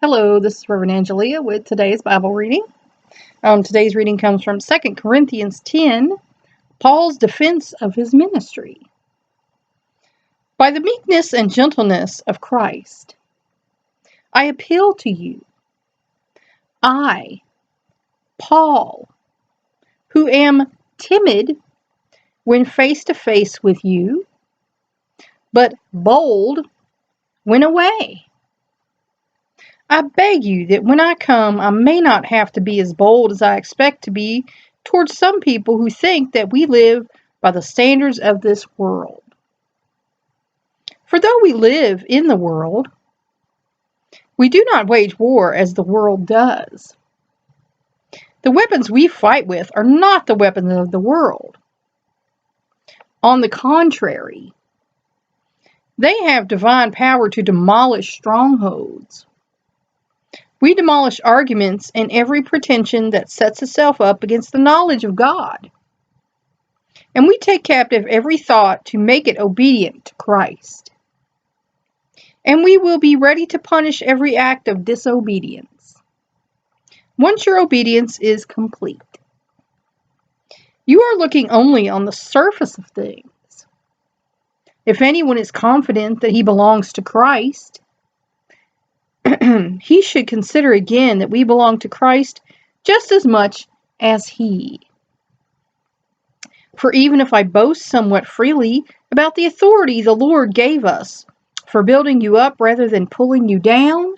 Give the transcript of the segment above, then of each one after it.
Hello, this is Reverend Angelia with today's Bible reading. Today's reading comes from 2 Corinthians 10, Paul's defense of his ministry. By the meekness and gentleness of Christ, I appeal to you. I, Paul, who am timid when face to face with you, but bold when away. I beg you that when I come, I may not have to be as bold as I expect to be towards some people who think that we live by the standards of this world. For though we live in the world, we do not wage war as the world does. The weapons we fight with are not the weapons of the world. On the contrary, they have divine power to demolish strongholds. We demolish arguments and every pretension that sets itself up against the knowledge of God. And we take captive every thought to make it obedient to Christ. And we will be ready to punish every act of disobedience once your obedience is complete. You are looking only on the surface of things. If anyone is confident that he belongs to Christ, he should consider again that we belong to Christ just as much as he. For even if I boast somewhat freely about the authority the Lord gave us for building you up rather than pulling you down,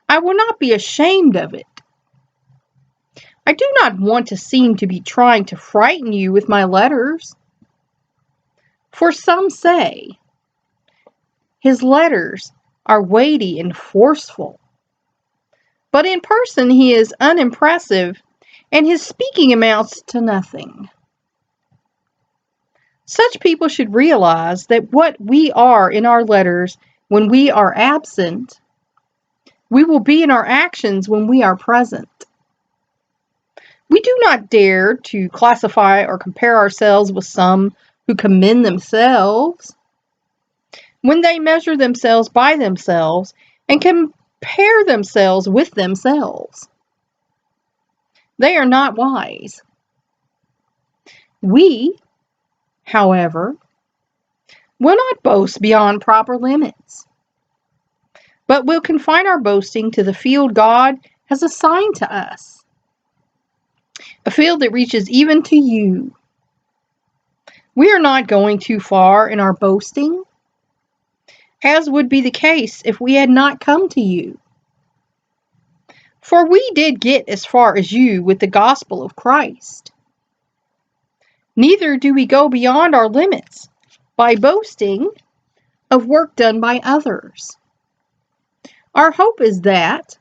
I will not be ashamed of it. I do not want to seem to be trying to frighten you with my letters. For some say, his letters are weighty and forceful, but in person he is unimpressive and his speaking amounts to nothing. Such people should realize that what we are in our letters when we are absent, we will be in our actions when we are present. We do not dare to classify or compare ourselves with some who commend themselves when they measure themselves by themselves and compare themselves with themselves. They are not wise. We, however, will not boast beyond proper limits, but will confine our boasting to the field God has assigned to us, a field that reaches even to you. We are not going too far in our boasting, as would be the case if we had not come to you. For we did get as far as you with the gospel of Christ. Neither do we go beyond our limits by boasting of work done by others. Our hope is that,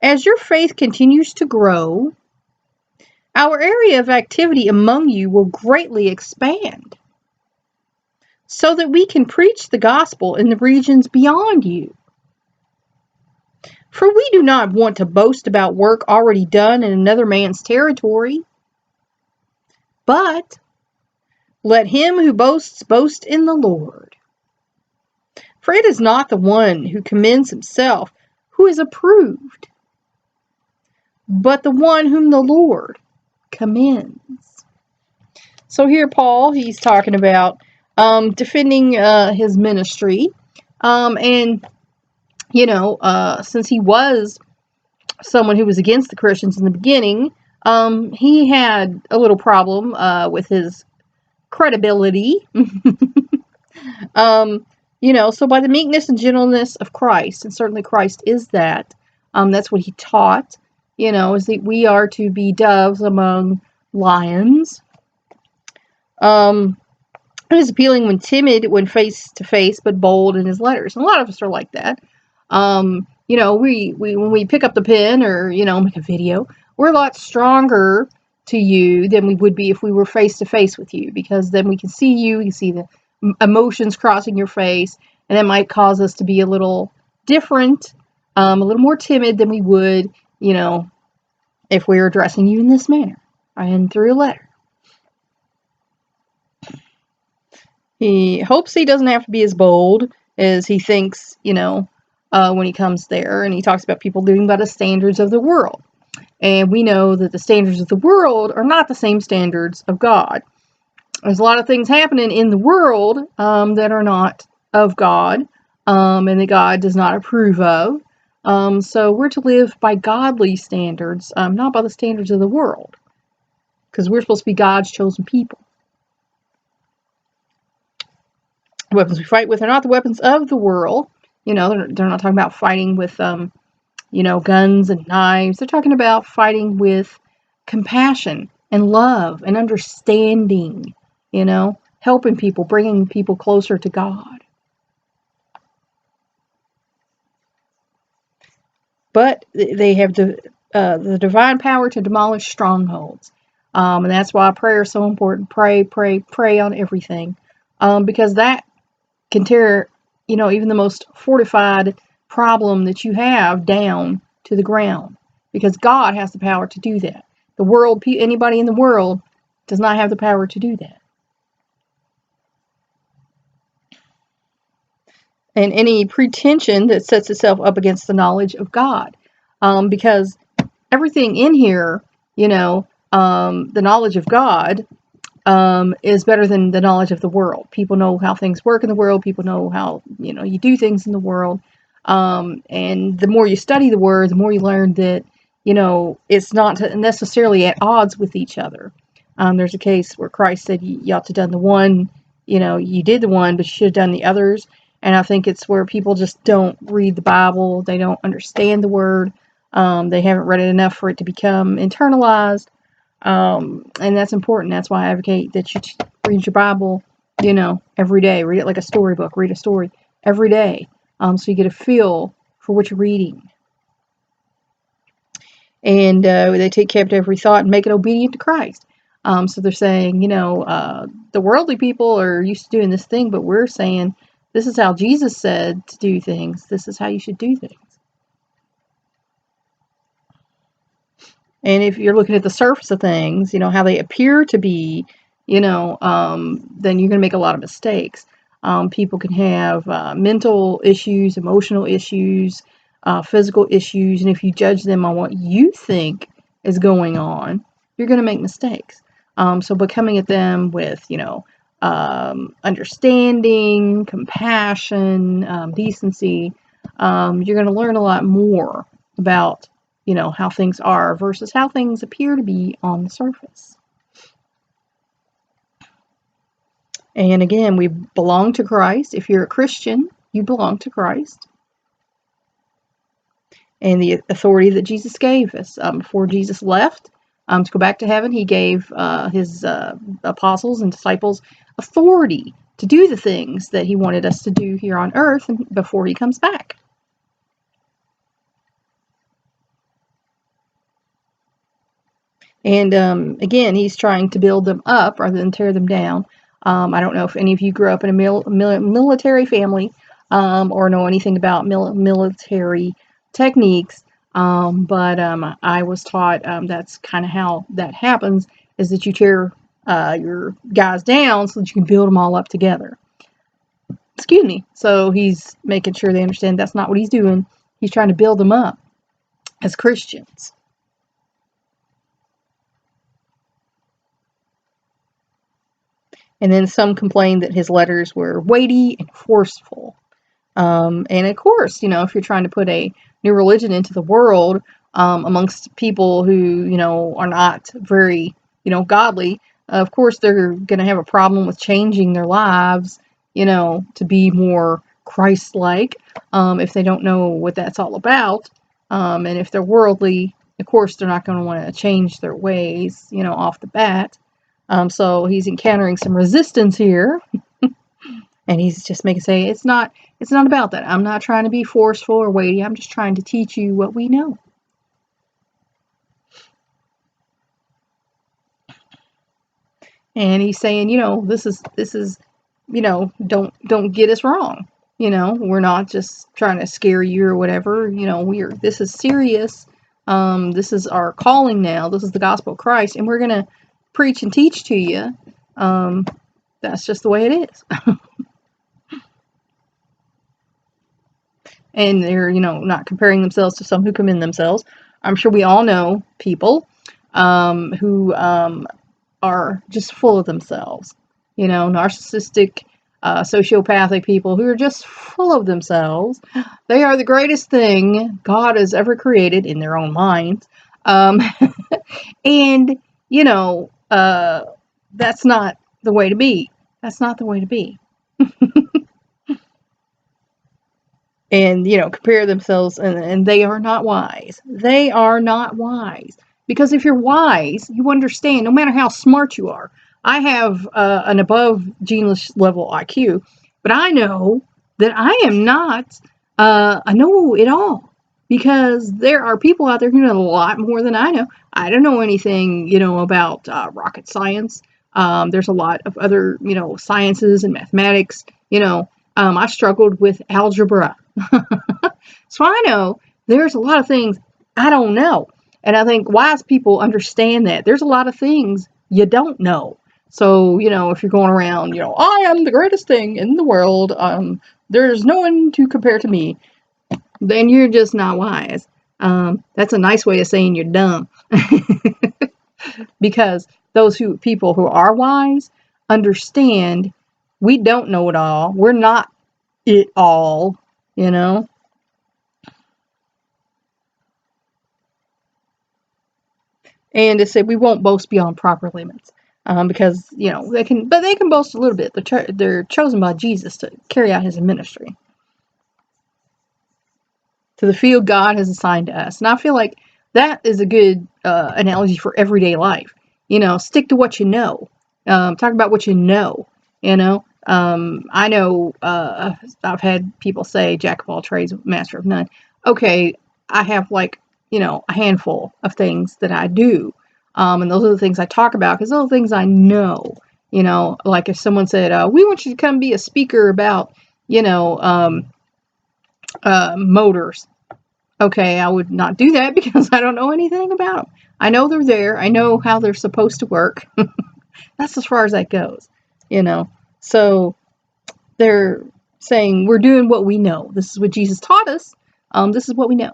as your faith continues to grow, our area of activity among you will greatly expand, so that we can preach the gospel in the regions beyond you. For we do not want to boast about work already done in another man's territory, but let him who boasts boast in the Lord. For it is not the one who commends himself who is approved, but the one whom the Lord commends. So here Paul, he's talking about defending his ministry. And, since he was someone who was against the Christians in the beginning, he had a little problem with his credibility. So by the meekness and gentleness of Christ, and certainly Christ is that, that's what he taught, is that we are to be doves among lions. He was appealing when timid, when face to face, but bold in his letters. And a lot of us are like that. We when we pick up the pen or, make a video, we're a lot stronger to you than we would be if we were face to face with you, because then we can see you, we can see the emotions crossing your face, and that might cause us to be a little different, a little more timid than we would, if we were addressing you in this manner and through a letter. He hopes he doesn't have to be as bold as he thinks, when he comes there, and he talks about people living by the standards of the world. And we know that the standards of the world are not the same standards of God. There's a lot of things happening in the world that are not of God, and that God does not approve of. So we're to live by godly standards, not by the standards of the world, because we're supposed to be God's chosen people. The weapons we fight with are not the weapons of the world. They're not talking about fighting with, guns and knives. They're talking about fighting with compassion and love and understanding, helping people, bringing people closer to God. But they have the divine power to demolish strongholds. And that's why prayer is so important. Pray, pray, pray on everything. Because that can tear, even the most fortified problem that you have down to the ground. Because God has the power to do that. The world, anybody in the world does not have the power to do that. And any pretension that sets itself up against the knowledge of God. Because everything in here, the knowledge of God is better than the knowledge of the world. People know how things work in the world. People know how, you do things in the world. And the more you study the Word, the more you learn that, it's not necessarily at odds with each other. There's a case where Christ said you ought to have done the one, you did the one, but you should have done the others. And I think it's where people just don't read the Bible. They don't understand the Word. They haven't read it enough for it to become internalized. And that's important. That's why I advocate that you read your Bible, every day. Read it like a storybook. Read a story every day, so you get a feel for what you're reading. And they take captive every thought and make it obedient to Christ. So they're saying, the worldly people are used to doing this thing, but we're saying this is how Jesus said to do things. This is how you should do things. And if you're looking at the surface of things, how they appear to be, then you're going to make a lot of mistakes. People can have mental issues, emotional issues, physical issues, and if you judge them on what you think is going on, you're going to make mistakes. So by coming at them with, understanding, compassion, decency, you're going to learn a lot more about how things are versus how things appear to be on the surface. And again, we belong to Christ. If you're a Christian, you belong to Christ. And the authority that Jesus gave us before Jesus left to go back to heaven, he gave his apostles and disciples authority to do the things that he wanted us to do here on earth before he comes back. And again, he's trying to build them up rather than tear them down. I don't know if any of you grew up in a military family or know anything about military techniques, but I was taught that's kind of how that happens, is that you tear your guys down so that you can build them all up together. Excuse me. So he's making sure they understand that's not what he's doing. He's trying to build them up as Christians. And then some complained that his letters were weighty and forceful. And of course, if you're trying to put a new religion into the world amongst people who, are not very, godly, of course they're going to have a problem with changing their lives, to be more Christ-like if they don't know what that's all about. And if they're worldly, of course they're not going to want to change their ways, off the bat. So he's encountering some resistance here, and he's just say it's not about that. I'm not trying to be forceful or weighty. I'm just trying to teach you what we know. And he's saying, this is, don't get us wrong. We're not just trying to scare you or whatever. This is serious. This is our calling now. This is the gospel of Christ, and we're going to preach and teach to you. That's just the way it is. and they're, not comparing themselves to some who commend themselves. I'm sure we all know people who are just full of themselves, narcissistic, sociopathic people who are just full of themselves. They are the greatest thing God has ever created in their own minds. And, that's not the way to be. That's not the way to be. And, compare themselves, and they are not wise. They are not wise. Because if you're wise, you understand, no matter how smart you are. I have an above genius level IQ, but I know that I am not a know-it-all. Because there are people out there who know a lot more than I know. I don't know anything, about rocket science. There's a lot of other, sciences and mathematics. I struggled with algebra. So I know there's a lot of things I don't know. And I think wise people understand that. There's a lot of things you don't know. So, if you're going around, I am the greatest thing in the world, there's no one to compare to me, then you're just not wise. That's a nice way of saying you're dumb. Because those people who are wise understand we don't know it all. We're not it all, And it said we won't boast beyond proper limits. Because they can boast a little bit. They're chosen by Jesus to carry out His ministry to the field God has assigned to us. And I feel like that is a good analogy for everyday life. Stick to what you know. Talk about what you know. I know I've had people say jack of all trades, master of none. Okay, I have a handful of things that I do. And those are the things I talk about because those are the things I know. Like if someone said, we want you to come be a speaker about, motors. Okay, I would not do that because I don't know anything about them. I know they're there. I know how they're supposed to work. That's as far as that goes, So they're saying we're doing what we know. This is what Jesus taught us. This is what we know.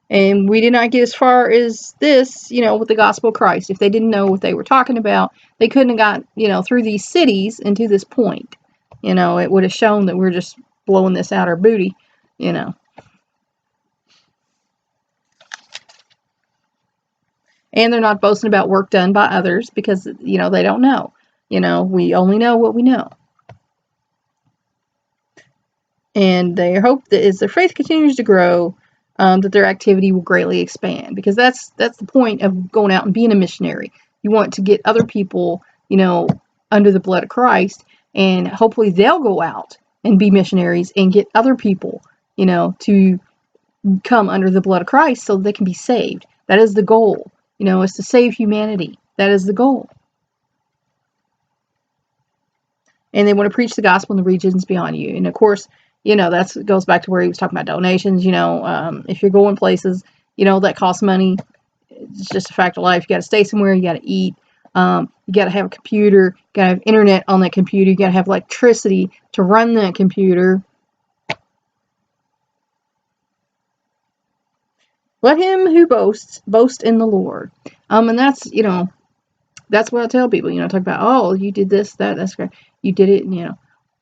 And we did not get as far as this, with the gospel of Christ. If they didn't know what they were talking about, they couldn't have got, through these cities and to this point. It would have shown that we're just blowing this out our booty, And they're not boasting about work done by others because, they don't know. We only know what we know. And they hope that as their faith continues to grow, that their activity will greatly expand. Because that's the point of going out and being a missionary. You want to get other people, under the blood of Christ. And hopefully they'll go out and be missionaries and get other people, to come under the blood of Christ so they can be saved. That is the goal. Is to save humanity. That is the goal. And they want to preach the gospel in the regions beyond you. And of course, that goes back to where he was talking about donations. If you're going places, that costs money. It's just a fact of life. You got to stay somewhere. You got to eat. You got to have a computer. You got to have internet on that computer. You got to have electricity to run that computer. Let him who boasts boast in the Lord. And that's that's what I tell people. Talk about, oh, you did this, that's great. You did it,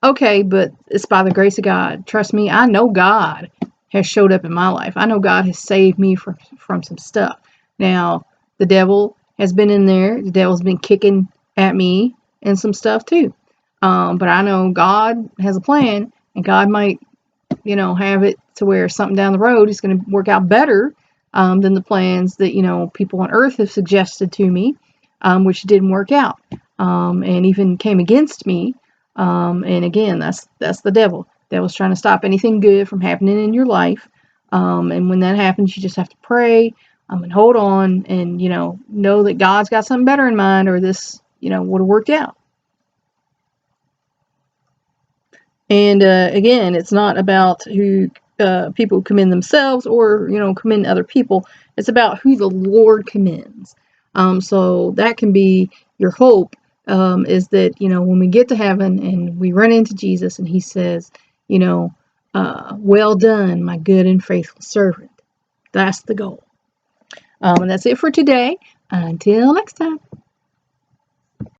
Okay, but it's by the grace of God. Trust me, I know God has showed up in my life. I know God has saved me from some stuff. Now, the devil has been in there. The devil's been kicking at me and some stuff too. But I know God has a plan, and God might, have it to where something down the road is going to work out better than the plans that, people on earth have suggested to me, which didn't work out, and even came against me. And again, that's the devil. The devil's trying to stop anything good from happening in your life. And when that happens, you just have to pray and hold on and, know that God's got something better in mind, or this, would have worked out. And again, it's not about who people commend themselves or, commend other people. It's about who the Lord commends. So that can be your hope, is that, when we get to heaven and we run into Jesus and he says, Well done, my good and faithful servant. That's the goal. And that's it for today. Until next time.